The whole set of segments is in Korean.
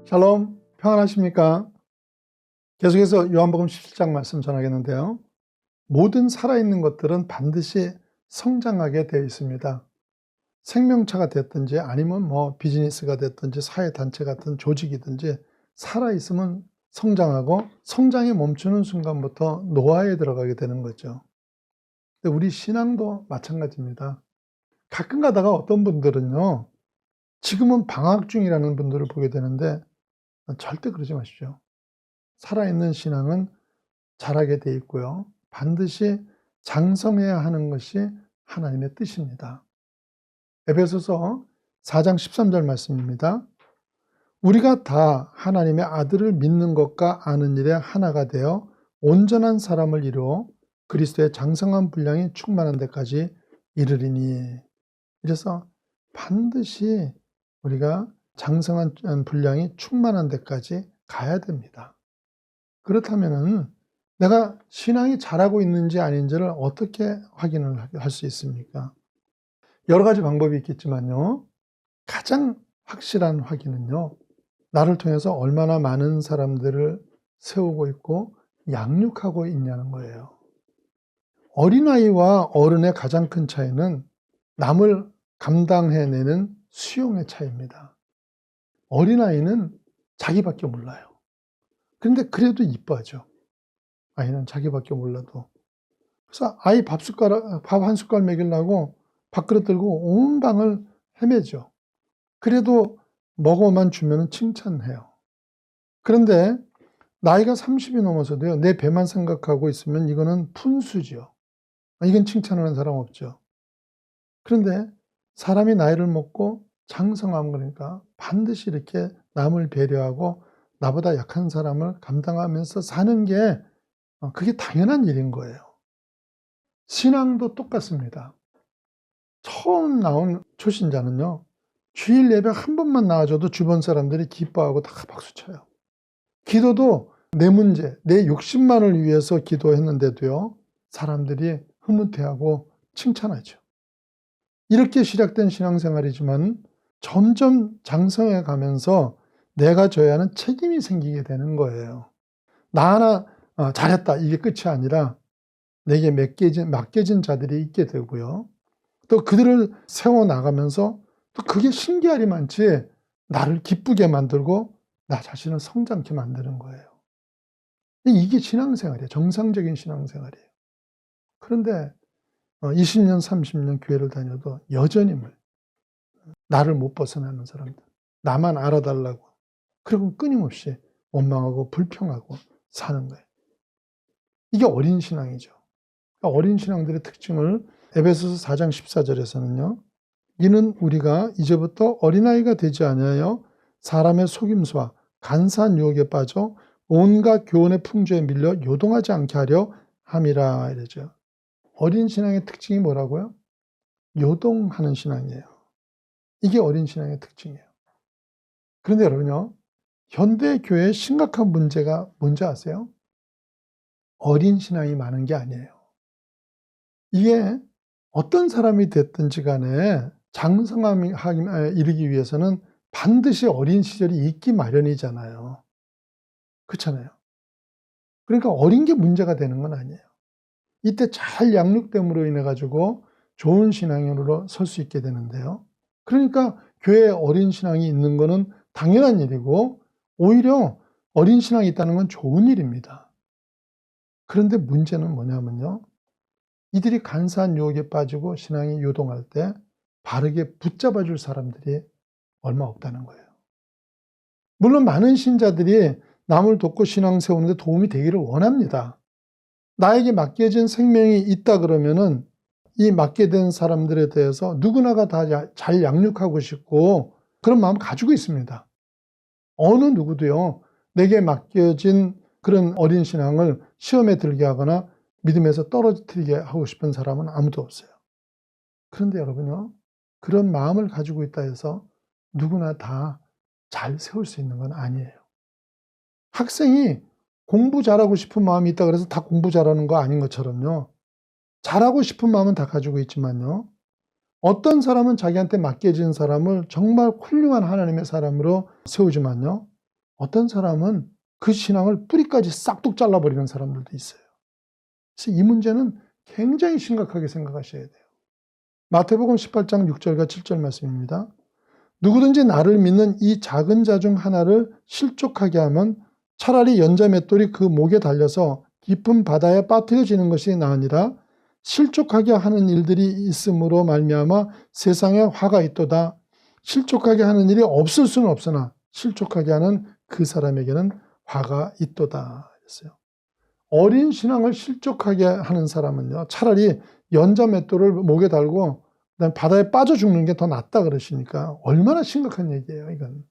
샬롬, 평안하십니까? 계속해서 요한복음 17장 말씀 전하겠는데요. 모든 살아있는 것들은 반드시 성장하게 되어 있습니다. 생명체가 됐든지 아니면 비즈니스가 됐든지 사회단체 같은 조직이든지 살아있으면 성장하고 성장이 멈추는 순간부터 노화에 들어가게 되는 거죠. 근데 우리 신앙도 마찬가지입니다. 가끔 가다가 어떤 분들은요, 지금은 방학 중이라는 분들을 보게 되는데 절대 그러지 마십시오. 살아있는 신앙은 자라게 돼 있고요. 반드시 장성해야 하는 것이 하나님의 뜻입니다. 에베소서 4장 13절 말씀입니다. 우리가 다 하나님의 아들을 믿는 것과 아는 일에 하나가 되어 온전한 사람을 이루어 그리스도의 장성한 분량이 충만한 데까지 이르리니. 이래서 반드시 우리가 장성한 분량이 충만한 데까지 가야 됩니다. 그렇다면은 내가 신앙이 자라고 있는지 아닌지를 어떻게 확인을 할 수 있습니까? 여러 가지 방법이 있겠지만요. 가장 확실한 확인은요. 나를 통해서 얼마나 많은 사람들을 세우고 있고 양육하고 있냐는 거예요. 어린아이와 어른의 가장 큰 차이는 남을 감당해내는 수용의 차이입니다. 어린아이는 자기밖에 몰라요. 그런데 그래도 이뻐하죠. 아이는 자기밖에 몰라도. 그래서 아이 밥 한 숟갈 먹이려고 밥그릇 들고 온 방을 헤매죠. 그래도 먹어만 주면 칭찬해요. 그런데 나이가 30이 넘어서도요, 내 배만 생각하고 있으면 이거는 푼수죠. 이건 칭찬하는 사람 없죠. 그런데 사람이 나이를 먹고 장성하면 그러니까 반드시 이렇게 남을 배려하고 나보다 약한 사람을 감당하면서 사는 게 그게 당연한 일인 거예요. 신앙도 똑같습니다. 처음 나온 초신자는요, 주일 예배 한 번만 나와줘도 주변 사람들이 기뻐하고 다 박수쳐요. 기도도 내 문제, 내 욕심만을 위해서 기도했는데도요, 사람들이 흐뭇해하고 칭찬하죠. 이렇게 시작된 신앙생활이지만 점점 장성해 가면서 내가 져야 하는 책임이 생기게 되는 거예요. 나 하나 잘했다, 이게 끝이 아니라 내게 맡겨진 자들이 있게 되고요. 또 그들을 세워나가면서 또 그게 신기하리만치 나를 기쁘게 만들고 나 자신을 성장케 만드는 거예요. 이게 신앙생활이에요. 정상적인 신앙생활이에요. 그런데 20년, 30년 교회를 다녀도 여전히 나를 못 벗어나는 사람들, 나만 알아달라고, 그리고 끊임없이 원망하고 불평하고 사는 거예요. 이게 어린 신앙이죠. 어린 신앙들의 특징을 에베소서 4장 14절에서는요. 이는 우리가 이제부터 어린아이가 되지 아니하여 사람의 속임수와 간사한 유혹에 빠져 온갖 교훈의 풍조에 밀려 요동하지 않게 하려 함이라 이러죠. 어린 신앙의 특징이 뭐라고요? 요동하는 신앙이에요. 이게 어린 신앙의 특징이에요. 그런데 여러분요, 현대 교회의 심각한 문제가 뭔지 아세요? 어린 신앙이 많은 게 아니에요. 이게 어떤 사람이 됐든지 간에 장성함에 이르기 위해서는 반드시 어린 시절이 있기 마련이잖아요. 그렇잖아요. 그러니까 어린 게 문제가 되는 건 아니에요. 이때 잘 양육됨으로 인해 가지고 좋은 신앙인으로 설 수 있게 되는데요. 그러니까 교회에 어린 신앙이 있는 거는 당연한 일이고 오히려 어린 신앙이 있다는 건 좋은 일입니다. 그런데 문제는 뭐냐면요. 이들이 간사한 유혹에 빠지고 신앙이 요동할 때 바르게 붙잡아 줄 사람들이 얼마 없다는 거예요. 물론 많은 신자들이 남을 돕고 신앙 세우는데 도움이 되기를 원합니다. 나에게 맡겨진 생명이 있다 그러면은 이 맡게 된 사람들에 대해서 누구나가 다 잘 양육하고 싶고 그런 마음 가지고 있습니다. 어느 누구도요, 내게 맡겨진 그런 어린 신앙을 시험에 들게 하거나 믿음에서 떨어뜨리게 하고 싶은 사람은 아무도 없어요. 그런데 여러분요, 그런 마음을 가지고 있다 해서 누구나 다 잘 세울 수 있는 건 아니에요. 학생이 공부 잘하고 싶은 마음이 있다 그래서 다 공부 잘하는 거 아닌 것처럼요. 잘하고 싶은 마음은 다 가지고 있지만요. 어떤 사람은 자기한테 맡겨진 사람을 정말 훌륭한 하나님의 사람으로 세우지만요. 어떤 사람은 그 신앙을 뿌리까지 싹둑 잘라버리는 사람들도 있어요. 그래서 이 문제는 굉장히 심각하게 생각하셔야 돼요. 마태복음 18장 6절과 7절 말씀입니다. 누구든지 나를 믿는 이 작은 자 중 하나를 실족하게 하면 차라리 연자 맷돌이 그 목에 달려서 깊은 바다에 빠뜨려지는 것이 나으니라. 실족하게 하는 일들이 있음으로 말미암아 세상에 화가 있도다. 실족하게 하는 일이 없을 수는 없으나 실족하게 하는 그 사람에게는 화가 있도다. 그랬어요. 어린 신앙을 실족하게 하는 사람은요, 차라리 연자 맷돌을 목에 달고 그다음 바다에 빠져 죽는 게 더 낫다 그러시니까 얼마나 심각한 얘기예요, 이건.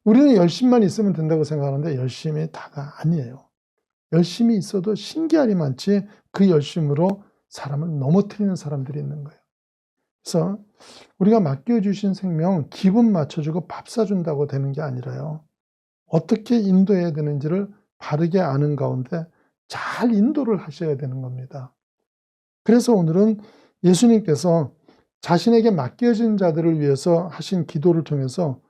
우리는 열심만 있으면 된다고 생각하는데 열심이 다가 아니에요. 열심이 있어도 신기하리 많지 그 열심으로 사람을 넘어뜨리는 사람들이 있는 거예요. 그래서 우리가 맡겨주신 생명 기분 맞춰주고 밥 사준다고 되는 게 아니라요. 어떻게 인도해야 되는지를 바르게 아는 가운데 잘 인도를 하셔야 되는 겁니다. 그래서 오늘은 예수님께서 자신에게 맡겨진 자들을 위해서 하신 기도를 통해서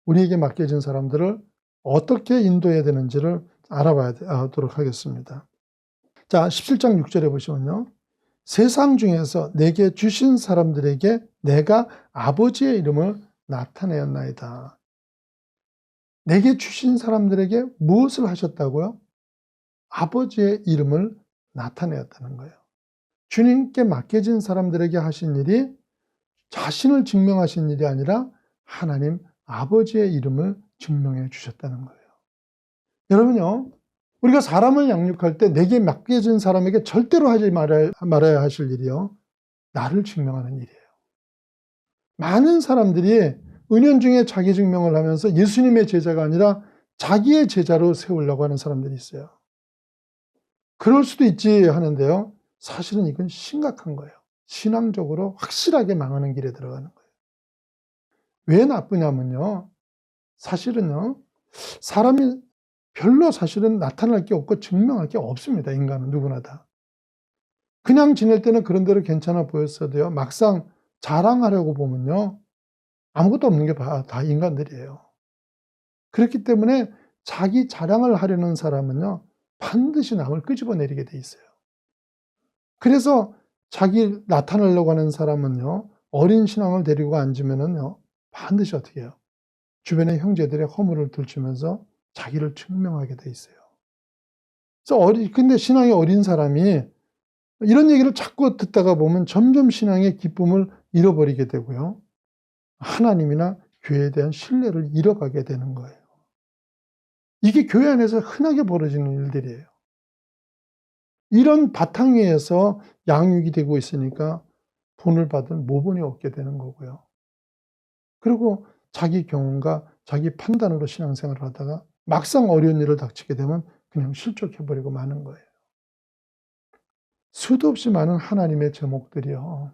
우리에게 맡겨진 사람들을 어떻게 인도해야 되는지를 알아보도록 하겠습니다. 자, 17장 6절에 보시면요. 세상 중에서 내게 주신 사람들에게 내가 아버지의 이름을 나타내었나이다. 내게 주신 사람들에게 무엇을 하셨다고요? 아버지의 이름을 나타내었다는 거예요. 주님께 맡겨진 사람들에게 하신 일이 자신을 증명하신 일이 아니라 하나님 아버지의 이름을 증명해 주셨다는 거예요. 여러분요, 우리가 사람을 양육할 때 내게 맡겨진 사람에게 절대로 하지 말아야 하실 일이요, 나를 증명하는 일이에요. 많은 사람들이 은연중에 자기 증명을 하면서 예수님의 제자가 아니라 자기의 제자로 세우려고 하는 사람들이 있어요. 그럴 수도 있지 하는데요, 사실은 이건 심각한 거예요. 신앙적으로 확실하게 망하는 길에 들어가는 거예요. 왜 나쁘냐면요, 사실은요, 사람이 별로 사실은 나타날 게 없고 증명할 게 없습니다. 인간은 누구나 다. 그냥 지낼 때는 그런 대로 괜찮아 보였어도요, 막상 자랑하려고 보면요, 아무것도 없는 게 다 인간들이에요. 그렇기 때문에 자기 자랑을 하려는 사람은요, 반드시 남을 끄집어내리게 돼 있어요. 그래서 자기 나타내려고 하는 사람은요, 어린 신앙을 데리고 앉으면은요, 반드시 어떻게 해요? 주변의 형제들의 허물을 들추면서 자기를 증명하게 돼 있어요. 그래서 근데 신앙이 어린 사람이 이런 얘기를 자꾸 듣다가 보면 점점 신앙의 기쁨을 잃어버리게 되고요, 하나님이나 교회에 대한 신뢰를 잃어가게 되는 거예요. 이게 교회 안에서 흔하게 벌어지는 일들이에요. 이런 바탕 위에서 양육이 되고 있으니까 본을 받은 모본이 없게 되는 거고요. 그리고 자기 경험과 자기 판단으로 신앙생활을 하다가 막상 어려운 일을 닥치게 되면 그냥 실족해버리고 마는 거예요. 수도 없이 많은 하나님의 제목들이요,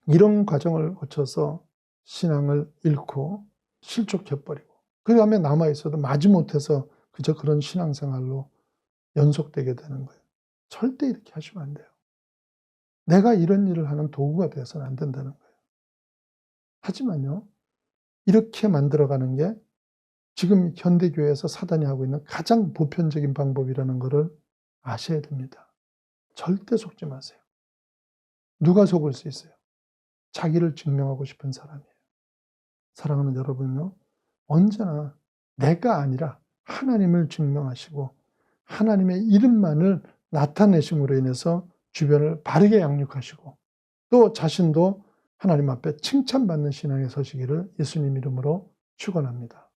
이런 과정을 거쳐서 신앙을 잃고 실족해버리고 그 다음에 남아있어도 마지못해서 그저 그런 신앙생활로 연속되게 되는 거예요. 절대 이렇게 하시면 안 돼요. 내가 이런 일을 하는 도구가 되어서는 안 된다는 거예요. 하지만요, 이렇게 만들어가는 게 지금 현대교회에서 사단이 하고 있는 가장 보편적인 방법이라는 것을 아셔야 됩니다. 절대 속지 마세요. 누가 속을 수 있어요? 자기를 증명하고 싶은 사람이에요. 사랑하는 여러분요, 언제나 내가 아니라 하나님을 증명하시고 하나님의 이름만을 나타내심으로 인해서 주변을 바르게 양육하시고 또 자신도 하나님 앞에 칭찬받는 신앙에 서시기를 예수님 이름으로 축원합니다.